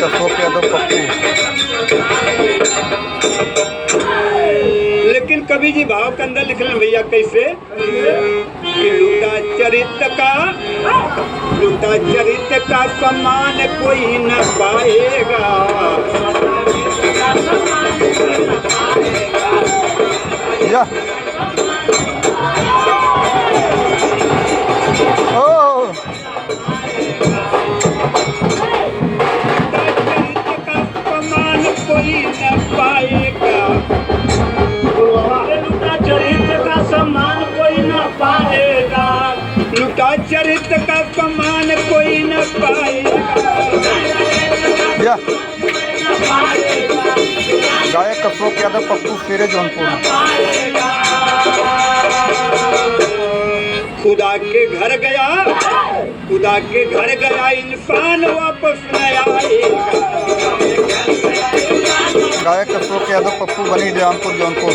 अशोक यादव पप्पू। लेकिन कवि जी भाव के अंदर लिख रहे भैया कैसे कि लुटा चरित्र का सम्मान कोई न पाएगा। या ओ कोई न पाएगा। लुटा चरित्र का सम्मान कोई न पाएगा। लुटा चरित्र का सम्मान कोई न पाएगा। या गायक अशोक यादव पप्पू फेरे जौनपुर। खुदा के घर गया इंसान वापस न आएगा। गायक अशोक यादव पप्पू बनी जौनपुर।